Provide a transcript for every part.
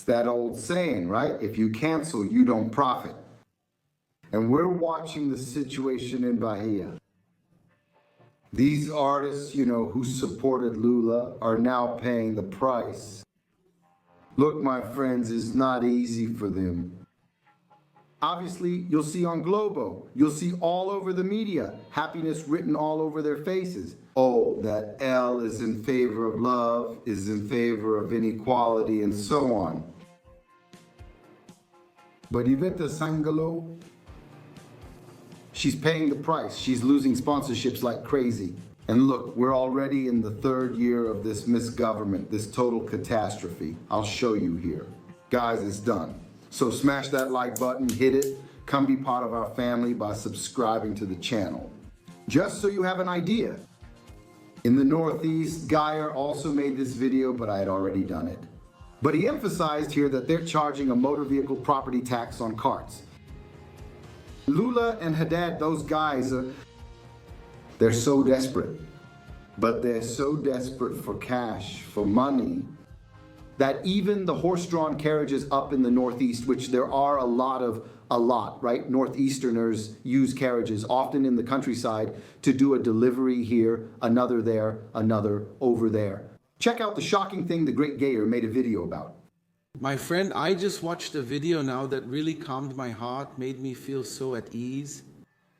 It's that old saying, right? If you cancel, you don't profit. And we're watching the situation in Bahia. These artists, who supported Lula are now paying the price. Look, my friends, it's not easy for them. Obviously, you'll see on Globo, you'll see all over the media, happiness written all over their faces. Oh, that L is in favor of love, is in favor of inequality, and so on. But Ivete Sangalo, she's paying the price. She's losing sponsorships like crazy. And look, we're already in the 3rd year of this misgovernment, this total catastrophe. I'll show you here. Guys, it's done. So smash that like button, hit it, come be part of our family by subscribing to the channel. Just so you have an idea, in the Northeast, Geyer also made this video, but I had already done it. But he emphasized here that they're charging a motor vehicle property tax on carts. Lula and Haddad, those guys, they're so desperate. But they're so desperate for cash, for money, that even the horse-drawn carriages up in the Northeast, which there are a lot, right? Northeasterners use carriages, often in the countryside, to do a delivery here, another there, another over there. Check out the shocking thing the great Geyer made a video about. My friend, I just watched a video now that really calmed my heart, made me feel so at ease.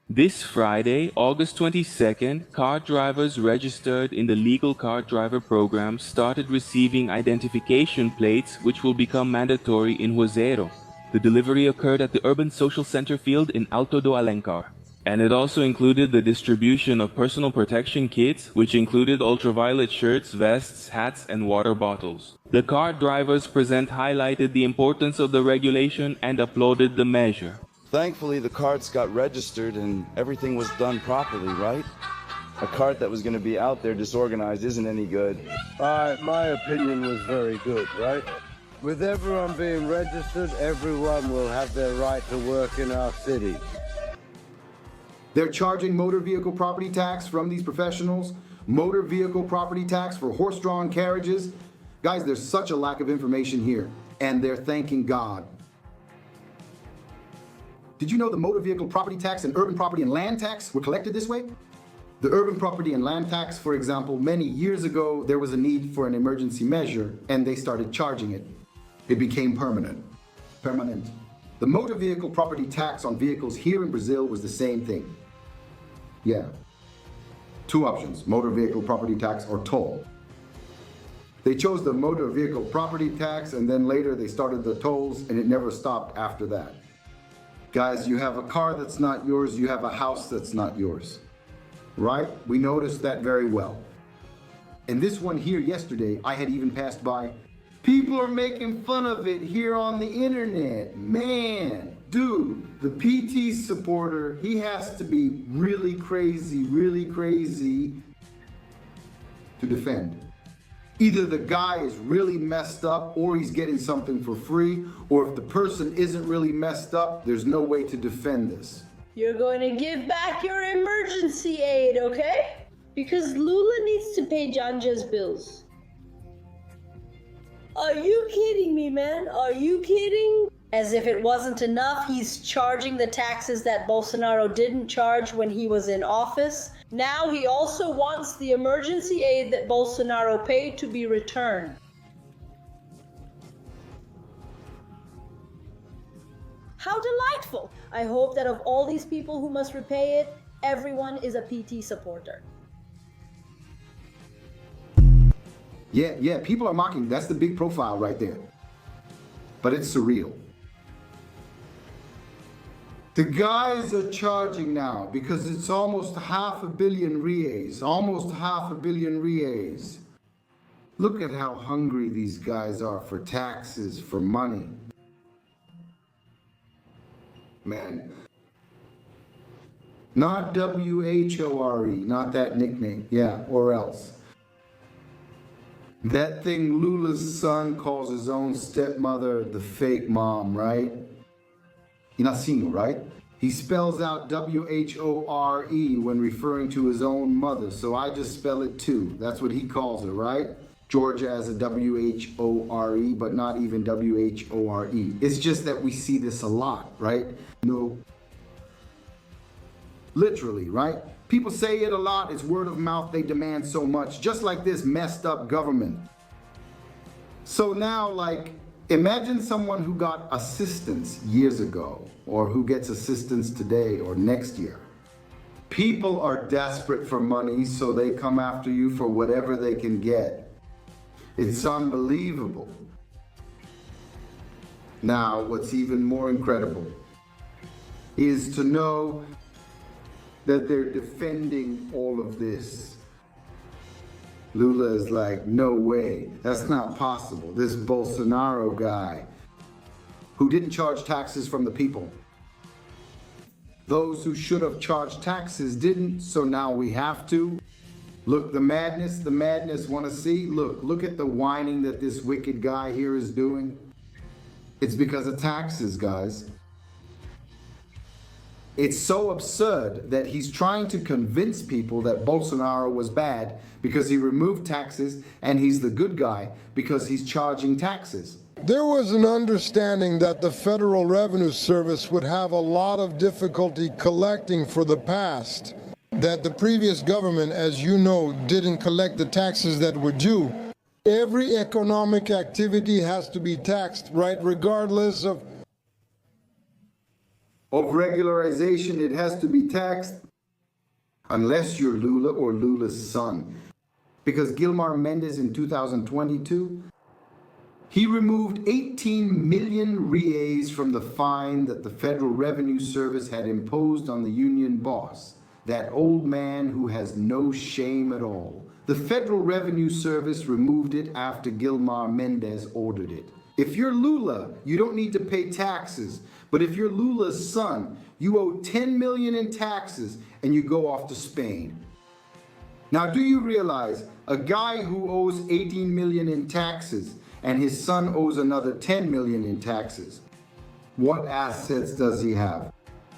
This Friday, August 22nd, car drivers registered in the Legal Car Driver Program started receiving identification plates which will become mandatory in Juazeiro. The delivery occurred at the Urban Social Center field in Alto do Alencar. And it also included the distribution of personal protection kits, which included ultraviolet shirts, vests, hats, and water bottles. The car drivers present highlighted the importance of the regulation and applauded the measure. Thankfully, the carts got registered and everything was done properly, right? A cart that was going to be out there disorganized isn't any good. My opinion was very good, right? With everyone being registered, everyone will have their right to work in our city. They're charging motor vehicle property tax from these professionals, motor vehicle property tax for horse-drawn carriages. Guys, there's such a lack of information here, and they're thanking God. Did you know the motor vehicle property tax and urban property and land tax were collected this way? The urban property and land tax, for example, many years ago, there was a need for an emergency measure, and they started charging it. It became permanent. The motor vehicle property tax on vehicles here in Brazil was the same thing. Yeah. 2 options, motor vehicle property tax or toll. They chose the motor vehicle property tax, and then later they started the tolls, and it never stopped after that. Guys, you have a car that's not yours, you have a house that's not yours, right? We noticed that very well. And this one here yesterday, I had even passed by. People are making fun of it here on the internet. Man, dude, the PT supporter, he has to be really crazy to defend. Either the guy is really messed up or he's getting something for free, or if the person isn't really messed up, there's no way to defend this. You're going to give back your emergency aid, okay? Because Lula needs to pay Janja's bills. Are you kidding me, man? Are you kidding? As if it wasn't enough, he's charging the taxes that Bolsonaro didn't charge when he was in office. Now he also wants the emergency aid that Bolsonaro paid to be returned. How delightful! I hope that of all these people who must repay it, everyone is a PT supporter. Yeah, people are mocking. That's the big profile right there. But it's surreal. The guys are charging now because it's almost 500 million reais. Almost 500 million reais. Look at how hungry these guys are for taxes, for money. Man. Not W-H-O-R-E, not that nickname. Yeah, or else. That thing Lula's son calls his own stepmother the fake mom, right? Inacinho, right? He spells out W-H-O-R-E when referring to his own mother, so I just spell it too. That's what he calls her, right? Georgia as a W-H-O-R-E, but not even W-H-O-R-E. It's just that we see this a lot, right? No, literally, right? People say it a lot, it's word of mouth, they demand so much, just like this messed up government. So now, like, imagine someone who got assistance years ago, or who gets assistance today or next year. People are desperate for money, so they come after you for whatever they can get. It's unbelievable. Now, what's even more incredible is to know that they're defending all of this. Lula is like, no way, that's not possible. This Bolsonaro guy who didn't charge taxes from the people. Those who should have charged taxes didn't, so now we have to. Look, the madness, wanna see? Look at the whining that this wicked guy here is doing. It's because of taxes, guys. It's so absurd that he's trying to convince people that Bolsonaro was bad because he removed taxes, and he's the good guy because he's charging taxes. There was an understanding that the Federal Revenue Service would have a lot of difficulty collecting for the past, that the previous government, as you know, didn't collect the taxes that were due. Every economic activity has to be taxed, right, regardless of regularization, it has to be taxed unless you're Lula or Lula's son. Because Gilmar Mendes in 2022, he removed 18 million reais from the fine that the Federal Revenue Service had imposed on the union boss, that old man who has no shame at all. The Federal Revenue Service removed it after Gilmar Mendes ordered it. If you're Lula, you don't need to pay taxes. But if you're Lula's son, you owe 10 million in taxes and you go off to Spain. Now, do you realize a guy who owes 18 million in taxes and his son owes another 10 million in taxes? What assets does he have?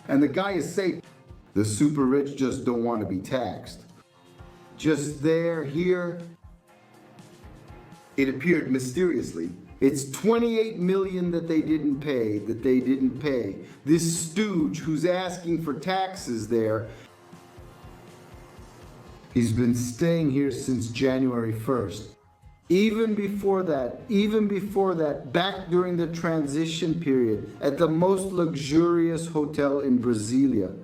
And the guy is safe. The super rich just don't want to be taxed. Just there, here, it appeared mysteriously. It's 28 million that they didn't pay, This stooge who's asking for taxes there, he's been staying here since January 1st. Even before that, back during the transition period, at the most luxurious hotel in Brasilia,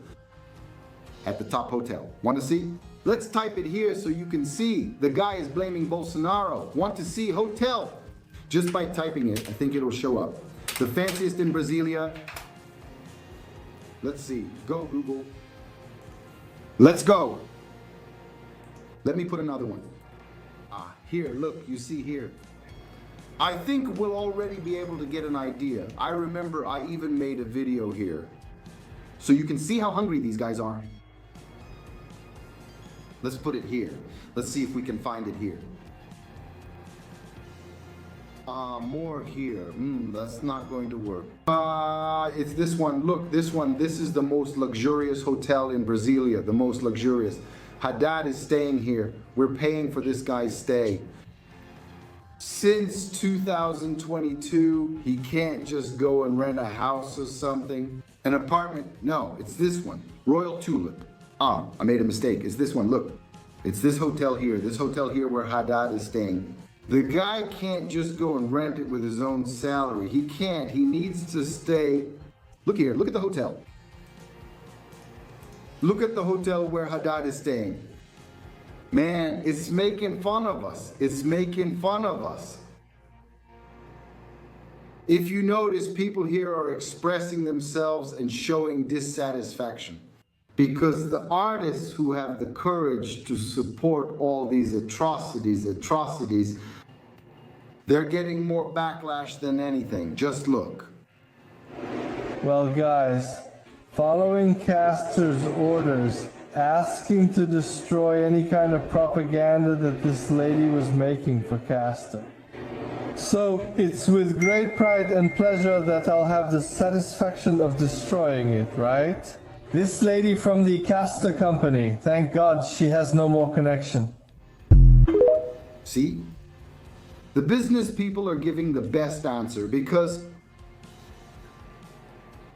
at the top hotel. Want to see? Let's type it here so you can see. The guy is blaming Bolsonaro. Want to see hotel? Just by typing it, I think it'll show up. The fanciest in Brasilia. Let's see. Go, Google. Let's go. Let me put another one. Here, look, you see here. I think we'll already be able to get an idea. I remember I even made a video here. So you can see how hungry these guys are. Let's put it here. Let's see if we can find it here. More here. That's not going to work. It's this one. Look, this one. This is the most luxurious hotel in Brasilia. The most luxurious. Haddad is staying here. We're paying for this guy's stay. Since 2022, he can't just go and rent a house or something. An apartment. No, it's this one. Royal Tulip. I made a mistake. It's this one. Look. It's this hotel here. This hotel here where Haddad is staying. The guy can't just go and rent it with his own salary. He can't. He needs to stay. Look here. Look at the hotel. Look at the hotel where Haddad is staying. Man, it's making fun of us. It's making fun of us. If you notice, people here are expressing themselves and showing dissatisfaction. Because the artists who have the courage to support all these atrocities, they're getting more backlash than anything. Just look. Well, guys, following Castor's orders, asking to destroy any kind of propaganda that this lady was making for Castor. So it's with great pride and pleasure that I'll have the satisfaction of destroying it, right? This lady from the Castor company, thank God she has no more connection. See? The business people are giving the best answer because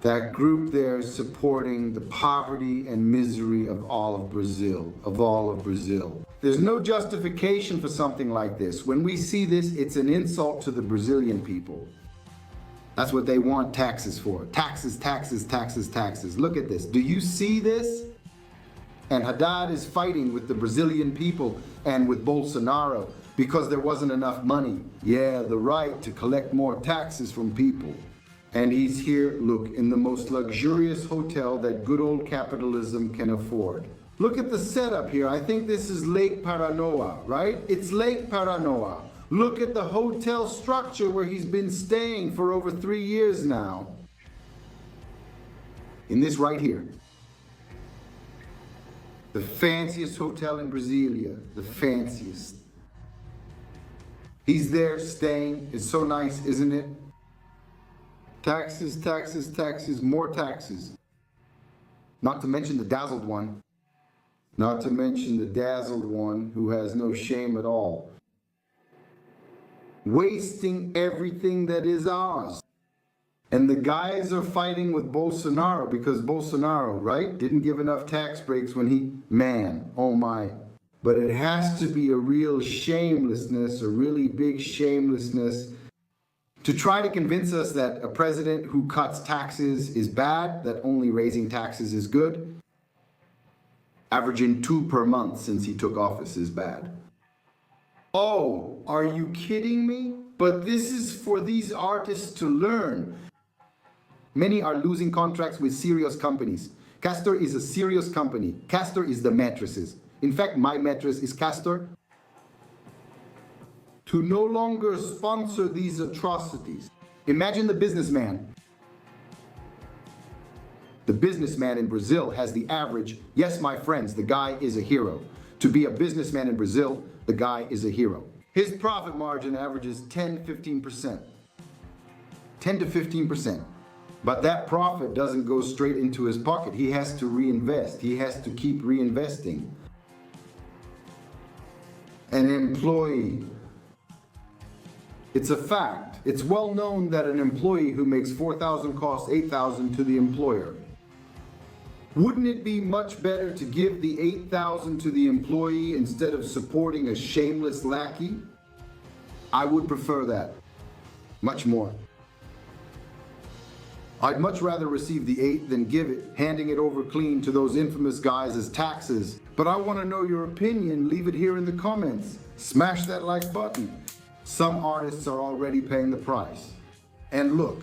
that group there is supporting the poverty and misery of all of Brazil, There's no justification for something like this. When we see this, it's an insult to the Brazilian people. That's what they want taxes for. Taxes, taxes, taxes, taxes. Look at this. Do you see this? And Haddad is fighting with the Brazilian people and with Bolsonaro because there wasn't enough money. Yeah, the right to collect more taxes from people. And he's here, look, in the most luxurious hotel that good old capitalism can afford. Look at the setup here. I think this is Lake Paranoa, right? It's Lake Paranoa. Look at the hotel structure where he's been staying for over 3 years now. In this right here. The fanciest hotel in Brasilia, the fanciest. He's there staying. It's so nice, isn't it? Taxes, taxes, taxes, more taxes. Not to mention the dazzled one. Not to mention the dazzled one who has no shame at all. Wasting everything that is ours. And the guys are fighting with Bolsonaro because Bolsonaro, right, didn't give enough tax breaks when he, man, oh my. But it has to be a real shamelessness, a really big shamelessness to try to convince us that a president who cuts taxes is bad, that only raising taxes is good. Averaging 2 per month since he took office is bad. Oh, are you kidding me? But this is for these artists to learn. Many are losing contracts with serious companies. Castor is a serious company. Castor is the mattresses. In fact, my mattress is Castor. To no longer sponsor these atrocities. Imagine the businessman. The businessman in Brazil has the average, yes, my friends, the guy is a hero. To be a businessman in Brazil, the guy is a hero. His profit margin averages 10-15%. 10 to 15%. But that profit doesn't go straight into his pocket. He has to reinvest. He has to keep reinvesting. An employee. It's a fact. It's well known that an employee who makes 4,000 costs 8,000 to the employer. Wouldn't it be much better to give the 8,000 to the employee instead of supporting a shameless lackey? I would prefer that. Much more. I'd much rather receive the 8 than give it, handing it over clean to those infamous guys as taxes. But I want to know your opinion. Leave it here in the comments. Smash that like button. Some artists are already paying the price. And look,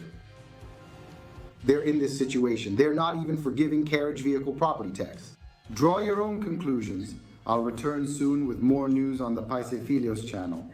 they're in this situation. They're not even forgiving carriage vehicle property tax. Draw your own conclusions. I'll return soon with more news on the Paise Filhos channel.